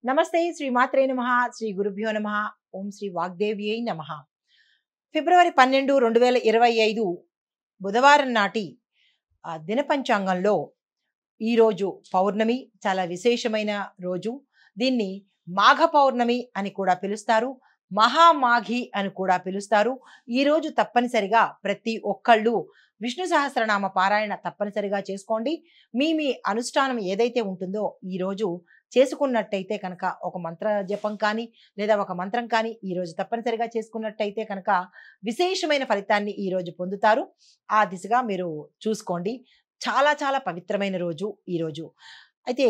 నమస్తే శ్రీ మాత్రే నమః శ్రీ గురుభ్యో నమః ఓం శ్రీ వాగ్దేవ్యై నమః ఫిబ్రవరి 12 2025 బుధవారం నాటి దిన పంచాంగంలో ఈరోజు పౌర్ణమి చాలా విశేషమైన రోజు. దీన్ని మాఘ పౌర్ణమి అని కూడా పిలుస్తారు, మహామాఘి అని కూడా పిలుస్తారు. ఈరోజు తప్పనిసరిగా ప్రతి ఒక్కళ్ళు విష్ణు సహస్రనామ పారాయణ తప్పనిసరిగా చేసుకోండి. మీ అనుష్ఠానం ఏదైతే ఉంటుందో ఈరోజు చేసుకున్నట్టయితే కనుక ఒక మంత్ర జపం కానీ లేదా ఒక మంత్రం కానీ ఈరోజు తప్పనిసరిగా చేసుకున్నట్టయితే కనుక విశేషమైన ఫలితాన్ని ఈరోజు పొందుతారు. ఆ దిశగా మీరు చూసుకోండి. చాలా చాలా పవిత్రమైన రోజు ఈరోజు. అయితే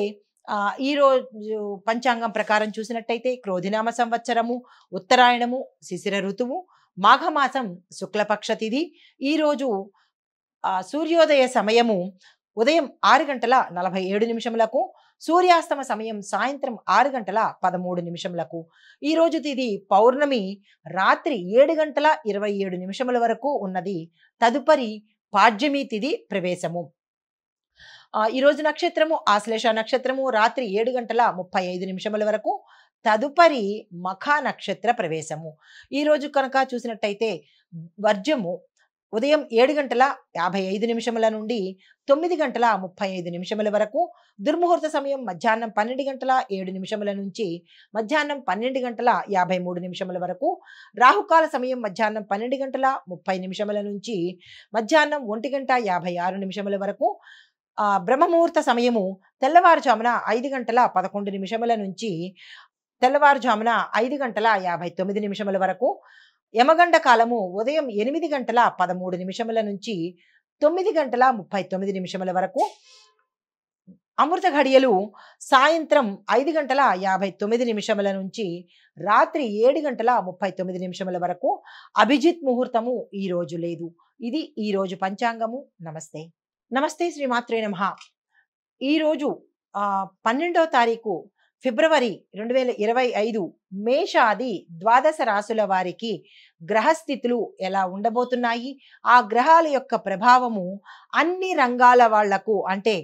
ఈరోజు పంచాంగం ప్రకారం చూసినట్టయితే క్రోధినామ సంవత్సరము, ఉత్తరాయణము, శిశిర ఋతువు, మాఘమాసం శుక్లపక్ష తిథి. ఈరోజు సూర్యోదయ సమయము ఉదయం 6:47 సూర్యాస్తమ సమయం సాయంత్రం 6:13 ఈరోజు తిథి పౌర్ణమి రాత్రి 7:27 వరకు ఉన్నది. తదుపరి పాడ్యమి తిథి ప్రవేశము. ఈరోజు నక్షత్రము ఆశ్లేష నక్షత్రము రాత్రి 7:35 వరకు. తదుపరి మఖ నక్షత్ర ప్రవేశము. ఈరోజు కనుక చూసినట్టయితే వర్జము ఉదయం 7:55 నుండి 9:35 వరకు. దుర్ముహూర్త సమయం మధ్యాహ్నం 12:07 నుంచి మధ్యాహ్నం 12:53 వరకు. రాహుకాల సమయం మధ్యాహ్నం 12:30 నుంచి మధ్యాహ్నం 1:56 వరకు. బ్రహ్మముహూర్త సమయము తెల్లవారుజామున 5:11 నుంచి తెల్లవారుజామున 5:59 వరకు. యమగండ కాలము ఉదయం 8:13 నుంచి 9:39 వరకు. అమృత ఘడియలు సాయంత్రం 5:59 నుంచి రాత్రి 7:39 వరకు. అభిజిత్ ముహూర్తము ఈ రోజు లేదు. ఇది ఈ రోజు పంచాంగము. నమస్తే. నమస్తే శ్రీ మాత్రే నమః. ఈరోజు 12వ తారీఖు ఫిబ్రవరి 2025 మేషాది ద్వాదశ రాశుల వారికి గ్రహస్థితులు ఎలా ఉండబోతున్నాయి, ఆ గ్రహాల యొక్క ప్రభావము అన్ని రంగాల వాళ్లకు అంటే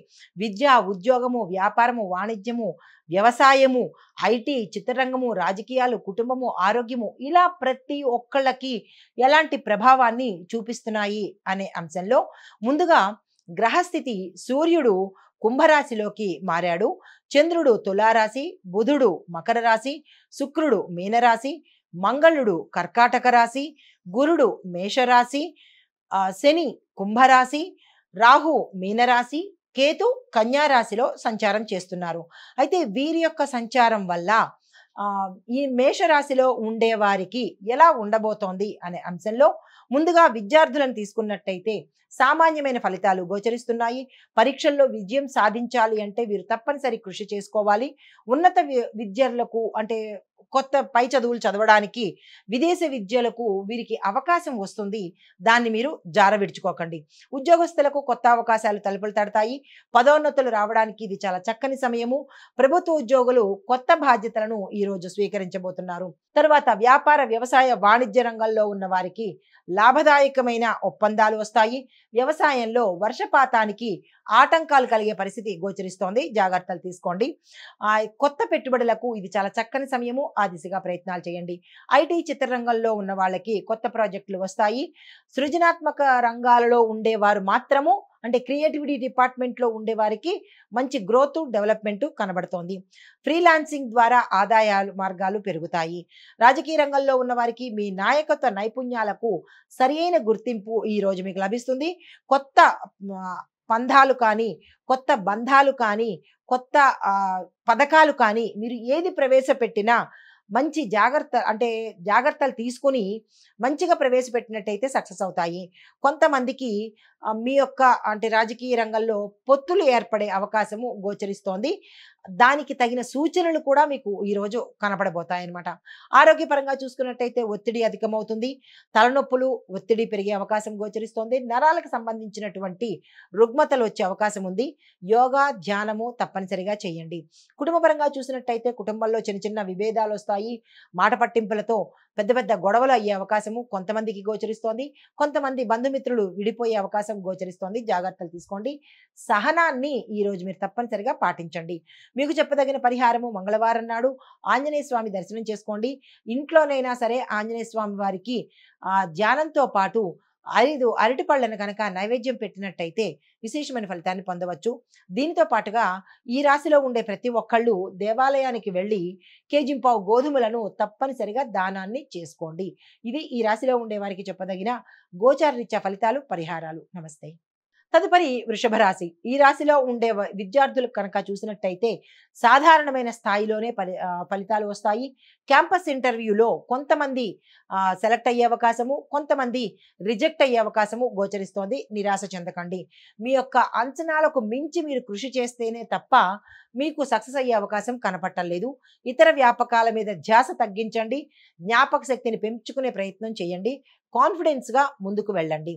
విద్య, ఉద్యోగము, వ్యాపారము, వాణిజ్యము, వ్యవసాయము, ఐటీ, చిత్రరంగము, రాజకీయాలు, కుటుంబము, ఆరోగ్యము ఇలా ప్రతి ఒక్కళ్ళకి ఎలాంటి ప్రభావాన్ని చూపిస్తున్నాయి అనే అంశంలో ముందుగా గ్రహస్థితి సూర్యుడు కుంభరాశిలోకి మారాడు. చంద్రుడు తులారాశి, బుధుడు మకర రాశి, శుక్రుడు మీనరాశి, మంగళుడు కర్కాటక రాశి, గురుడు మేషరాశి, శని కుంభరాశి, రాహు మీనరాశి, కేతు కన్యా రాశిలో సంచారం చేస్తున్నారు. అయితే వీరి యొక్క సంచారం వల్ల ఈ మేషరాశిలో ఉండే వారికి ఎలా ఉండబోతోంది అనే అంశంలో ముందుగా విద్యార్థులను తీసుకున్నట్టయితే సామాన్యమైన ఫలితాలు గోచరిస్తున్నాయి. పరీక్షల్లో విజయం సాధించాలి అంటే వీరు తప్పనిసరి కృషి చేసుకోవాలి. ఉన్నత విద్యలకు అంటే కొత్త పై చదువులు చదవడానికి విదేశ విద్యలకు వీరికి అవకాశం వస్తుంది. దాన్ని మీరు జారవిడుచుకోకండి. ఉద్యోగస్తులకు కొత్త అవకాశాలు తలుపులు తడతాయి. పదోన్నతులు రావడానికి ఇది చాలా చక్కని సమయము. ప్రభుత్వ ఉద్యోగులు కొత్త బాధ్యతలను ఈరోజు స్వీకరించబోతున్నారు. తర్వాత వ్యాపార, వ్యవసాయ, వాణిజ్య రంగంలో ఉన్న వారికి లాభదాయకమైన ఒప్పందాలు వస్తాయి. వ్యవసాయంలో వర్షపాతానికి ఆటంకాలు కలిగే పరిస్థితి గోచరిస్తోంది. జాగ్రత్తలు తీసుకోండి. కొత్త పెట్టుబడులకు ఇది చాలా చక్కని సమయము. ఆ దిశగా ప్రయత్నాలు చేయండి. ఐటీ, చిత్రరంగంలో ఉన్న వాళ్ళకి కొత్త ప్రాజెక్టులు వస్తాయి. సృజనాత్మక రంగాలలో ఉండేవారు మాత్రము అంటే క్రియేటివిటీ డిపార్ట్మెంట్లో ఉండే వారికి మంచి గ్రోత్, డెవలప్మెంట్ కనబడుతోంది. ఫ్రీలాన్సింగ్ ద్వారా ఆదాయాలు మార్గాలు పెరుగుతాయి. రాజకీయ రంగంలో ఉన్న వారికి మీ నాయకత్వ నైపుణ్యాలకు సరియైన గుర్తింపు ఈ రోజు మీకు లభిస్తుంది. కొత్త పంధాలు కానీ, కొత్త బంధాలు కానీ, కొత్త పథకాలు కానీ మీరు ఏది ప్రవేశపెట్టినా మంచి జాగ్రత్తలు తీసుకుని మంచిగా ప్రవేశపెట్టినట్టయితే సక్సెస్ అవుతాయి. కొంతమందికి మీ యొక్క అంటే రాజకీయ రంగంలో పొత్తులు ఏర్పడే అవకాశము గోచరిస్తోంది. దానికి తగిన సూచనలు కూడా మీకు ఈరోజు కనపడబోతాయన్నమాట. ఆరోగ్యపరంగా చూసుకున్నట్టయితే ఒత్తిడి అధికమవుతుంది. తలనొప్పులు, ఒత్తిడి పెరిగే అవకాశం గోచరిస్తోంది. నరాలకు సంబంధించినటువంటి రుగ్మతలు వచ్చే అవకాశం ఉంది. యోగా, ధ్యానము తప్పనిసరిగా చేయండి. కుటుంబపరంగా చూసినట్టయితే కుటుంబంలో చిన్న చిన్న విభేదాలు వస్తాయి. వస్తాయి. మాట పట్టింపులతో పెద్ద పెద్ద గొడవలు అయ్యే అవకాశము కొంతమందికి గోచరిస్తోంది. కొంతమంది బంధుమిత్రులు విడిపోయే అవకాశం గోచరిస్తోంది. జాగ్రత్తలు తీసుకోండి. సహనాన్ని ఈరోజు మీరు తప్పనిసరిగా పాటించండి. మీకు చెప్పదగిన పరిహారము మంగళవారం నాడు ఆంజనేయ స్వామి దర్శనం చేసుకోండి. ఇంట్లోనైనా సరే ఆంజనేయ స్వామి వారికి ధ్యానంతో పాటు 5 అరటిపళ్ళను కనుక నైవేద్యం పెట్టినట్టయితే విశేషమైన ఫలితాన్ని పొందవచ్చు. దీనితో పాటుగా ఈ రాశిలో ఉండే ప్రతి ఒక్కళ్ళు దేవాలయానికి వెళ్ళి కేజింపావు గోధుమలను తప్పనిసరిగా దానాన్ని చేసుకోండి. ఇది ఈ రాశిలో ఉండే వారికి చెప్పదగిన గోచార రీత్యా ఫలితాలు, పరిహారాలు. నమస్తే. తదుపరి వృషభ రాశి. ఈ రాశిలో ఉండే విద్యార్థులు కనుక చూసినట్టయితే సాధారణమైన స్థాయిలోనే ఫలితాలు వస్తాయి. క్యాంపస్ ఇంటర్వ్యూలో కొంతమంది సెలెక్ట్ అయ్యే అవకాశము, కొంతమంది రిజెక్ట్ అయ్యే అవకాశము గోచరిస్తోంది. నిరాశ చెందకండి. మీ యొక్క అంచనాలకు మించి మీరు కృషి చేస్తేనే తప్ప మీకు సక్సెస్ అయ్యే అవకాశం కనపట్టలేదు. ఇతర వ్యాపకాల మీద ధ్యాస తగ్గించండి. జ్ఞాపక శక్తిని పెంచుకునే ప్రయత్నం చేయండి. కాన్ఫిడెన్స్గా ముందుకు వెళ్ళండి.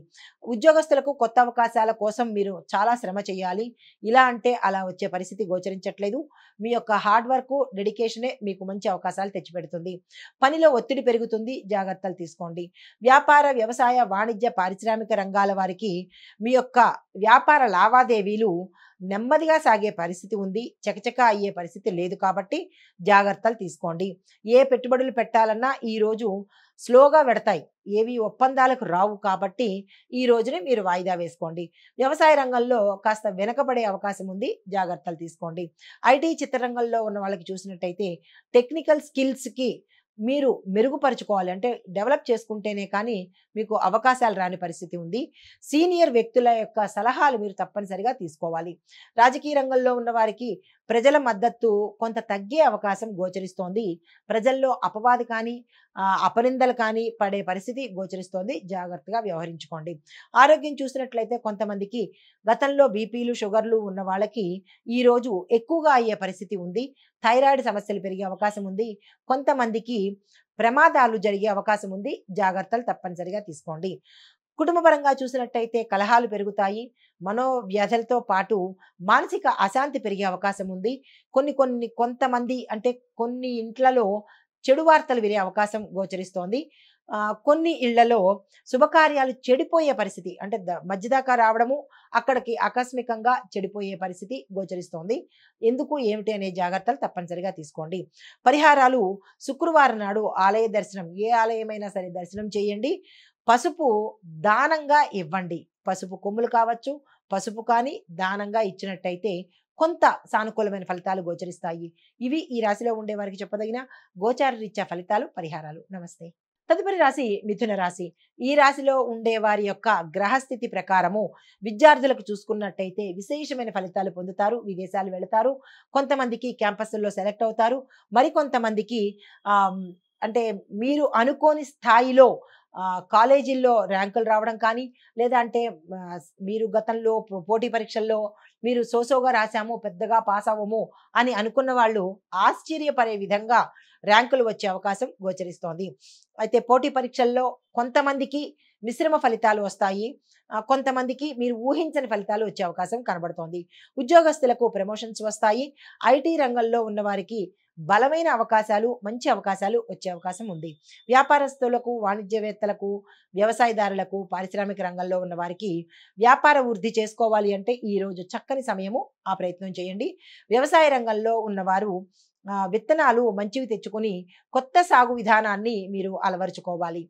ఉద్యోగస్తులకు కొత్త అవకాశాల కోసం మీరు చాలా శ్రమ చేయాలి. ఇలా అంటే అలా వచ్చే పరిస్థితి గోచరించట్లేదు. మీ యొక్క హార్డ్ వర్క్, డెడికేషనే మీకు మంచి అవకాశాలు తెచ్చిపెడుతుంది. పనిలో ఒత్తిడి పెరుగుతుంది. జాగ్రత్తలు తీసుకోండి. వ్యాపార, వ్యవసాయ, వాణిజ్య, పారిశ్రామిక రంగాల వారికి మీ యొక్క వ్యాపార లావాదేవీలు నెమ్మదిగా సాగే పరిస్థితి ఉంది. చకచకా అయ్యే పరిస్థితి లేదు కాబట్టి జాగ్రత్తలు తీసుకోండి. ఏ పెట్టుబడులు పెట్టాలన్నా ఈరోజు స్లోగా పెడతాయి. ఏవి ఒప్పందాలకు రావు కాబట్టి ఈ రోజునే మీరు వాయిదా వేసుకోండి. వ్యవసాయ రంగంలో కాస్త వెనకబడే అవకాశం ఉంది. జాగ్రత్తలు తీసుకోండి. ఐటీ చిత్రరంగంలో ఉన్న వాళ్ళకి చూసినట్టయితే టెక్నికల్ స్కిల్స్కి మీరు మెరుగుపరుచుకోవాలి. అంటే డెవలప్ చేసుకుంటేనే కానీ మీకు అవకాశాలు రాని పరిస్థితి ఉంది. సీనియర్ వ్యక్తుల యొక్క సలహాలు మీరు తప్పనిసరిగా తీసుకోవాలి. రాజకీయ రంగంలో ఉన్న వారికి ప్రజల మద్దతు కొంత తగ్గే అవకాశం గోచరిస్తోంది. ప్రజల్లో అపవాది కానీ అపనిందలు కానీ పడే పరిస్థితి గోచరిస్తోంది. జాగ్రత్తగా వ్యవహరించుకోండి. ఆరోగ్యం చూసినట్లయితే కొంతమందికి గతంలో బీపీలు, షుగర్లు ఉన్న వాళ్ళకి ఈరోజు ఎక్కువగా అయ్యే పరిస్థితి ఉంది. థైరాయిడ్ సమస్యలు పెరిగే అవకాశం ఉంది. కొంతమందికి ప్రమాదాలు జరిగే అవకాశం ఉంది. జాగ్రత్తలు తప్పనిసరిగా తీసుకోండి. కుటుంబపరంగా చూసినట్టయితే కలహాలు పెరుగుతాయి. మనోవ్యాధులతో పాటు మానసిక అశాంతి పెరిగే అవకాశం ఉంది. కొంతమంది అంటే కొన్ని ఇంట్లలో చెడు వార్తలు వినే అవకాశం గోచరిస్తోంది. కొన్ని ఇళ్లలో శుభకార్యాలు చెడిపోయే పరిస్థితి అంటే మధ్యదాకా రావడము, అక్కడికి ఆకస్మికంగా చెడిపోయే పరిస్థితి గోచరిస్తోంది. ఎందుకు ఏమిటి అనే జాగ్రత్తలు తప్పనిసరిగా తీసుకోండి. పరిహారాలు శుక్రవారం నాడు ఆలయ దర్శనం, ఏ ఆలయమైనా సరే దర్శనం చేయండి. పసుపు దానంగా ఇవ్వండి. పసుపు కొమ్ములు కావచ్చు, పసుపు కానీ దానంగా ఇచ్చినట్టయితే కొంత సానుకూలమైన ఫలితాలు గోచరిస్తాయి. ఇవి ఈ రాశిలో ఉండే వారికి చెప్పదగిన గోచార రీత్యా ఫలితాలు, పరిహారాలు. నమస్తే. తదుపరి రాశి మిథున రాశి. ఈ రాశిలో ఉండే వారి యొక్క గ్రహస్థితి ప్రకారము విద్యార్థులకు చూసుకున్నట్టయితే విశేషమైన ఫలితాలు పొందుతారు. విదేశాలు వెళతారు. కొంతమందికి క్యాంపస్లో సెలెక్ట్ అవుతారు. మరికొంతమందికి అంటే మీరు అనుకోని స్థాయిలో కాలేజీల్లో ర్యాంకులు రావడం కానీ, లేదా అంటే మీరు గతంలో పోటీ పరీక్షల్లో మీరు సోసోగా రాసాము, పెద్దగా పాస్ అవ్వము అని అనుకున్న వాళ్ళు ఆశ్చర్యపడే విధంగా ర్యాంకులు వచ్చే అవకాశం గోచరిస్తోంది. అయితే పోటీ పరీక్షల్లో కొంతమందికి మిశ్రమ ఫలితాలు వస్తాయి. కొంతమందికి మీరు ఊహించని ఫలితాలు వచ్చే అవకాశం కనబడుతోంది. ఉద్యోగస్తులకు ప్రమోషన్స్ వస్తాయి. ఐటీ రంగంలో ఉన్న వారికి బలమైన అవకాశాలు, మంచి అవకాశాలు వచ్చే అవకాశం ఉంది. వ్యాపారస్తులకు, వాణిజ్యవేత్తలకు, వ్యవసాయదారులకు, పారిశ్రామిక రంగంలో ఉన్న వారికి వ్యాపార వృద్ధి చేసుకోవాలి అంటే ఈరోజు చక్కని సమయము. ఆ ప్రయత్నం చేయండి. వ్యవసాయ రంగంలో ఉన్నవారు విత్తనాలు మంచివి తెచ్చుకొని కొత్త సాగు విధానాన్ని మీరు అలవరుచుకోవాలి.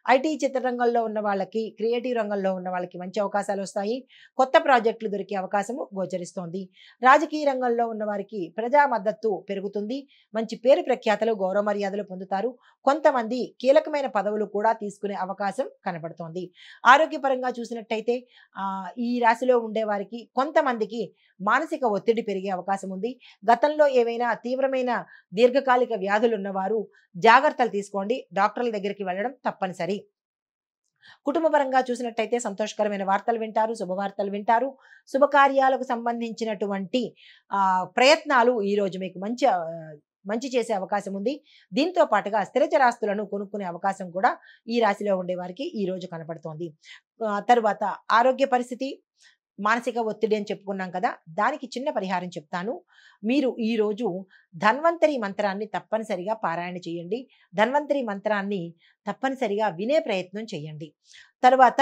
ఐటీ చిత్రరంగంలో ఉన్న వాళ్ళకి, క్రియేటివ్ రంగంలో ఉన్న వాళ్ళకి మంచి అవకాశాలు వస్తాయి. కొత్త ప్రాజెక్టులు దొరికే అవకాశము గోచరిస్తోంది. రాజకీయ రంగంలో ఉన్న వారికి ప్రజా మద్దతు పెరుగుతుంది. మంచి పేరు ప్రఖ్యాతలు, గౌరవ మర్యాదలు పొందుతారు. కొంతమంది కీలకమైన పదవులు కూడా తీసుకునే అవకాశం కనబడుతోంది. ఆరోగ్యపరంగా చూసినట్టయితే ఈ రాశిలో ఉండే వారికి కొంతమందికి మానసిక ఒత్తిడి పెరిగే అవకాశం ఉంది. గతంలో ఏవైనా తీవ్రమైన దీర్ఘకాలిక వ్యాధులు ఉన్నవారు జాగ్రత్తలు తీసుకోండి. డాక్టర్ల దగ్గరికి వెళ్ళడం తప్పనిసరి. కుటుంబపరంగా చూసినట్టయితే సంతోషకరమైన వార్తలు వింటారు. శుభవార్తలు వింటారు. శుభకార్యాలకు సంబంధించినటువంటి ప్రయత్నాలు ఈరోజు మీకు మంచి చేసే అవకాశం ఉంది. దీంతో పాటుగా స్థిరచరాస్తులను కొనుక్కునే అవకాశం కూడా ఈ రాశిలో ఉండే వారికి ఈ రోజు కనపడుతోంది. తరువాత ఆరోగ్య పరిస్థితి మానసిక ఒత్తిడి అని చెప్పుకున్నాం కదా! దానికి చిన్న పరిహారం చెప్తాను. మీరు ఈరోజు ధన్వంతరి మంత్రాన్ని తప్పనిసరిగా పారాయణ చేయండి. ధన్వంతరి మంత్రాన్ని తప్పనిసరిగా వినే ప్రయత్నం చేయండి. తరువాత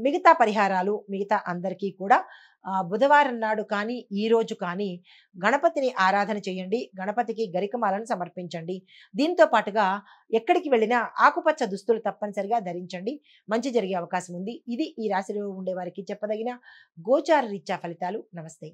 మిగతా పరిహారాలు మిగతా అందరికీ కూడా బుధవారం నాడు కానీ, ఈరోజు కానీ గణపతిని ఆరాధన చేయండి. గణపతికి గరికమాలను సమర్పించండి. దీంతో పాటుగా ఎక్కడికి వెళ్ళినా ఆకుపచ్చ దుస్తులు తప్పనిసరిగా ధరించండి. మంచి జరిగే అవకాశం ఉంది. ఇది ఈ రాశిలో ఉండేవారికి చెప్పదగిన గోచార రీత్యా ఫలితాలు. నమస్తే.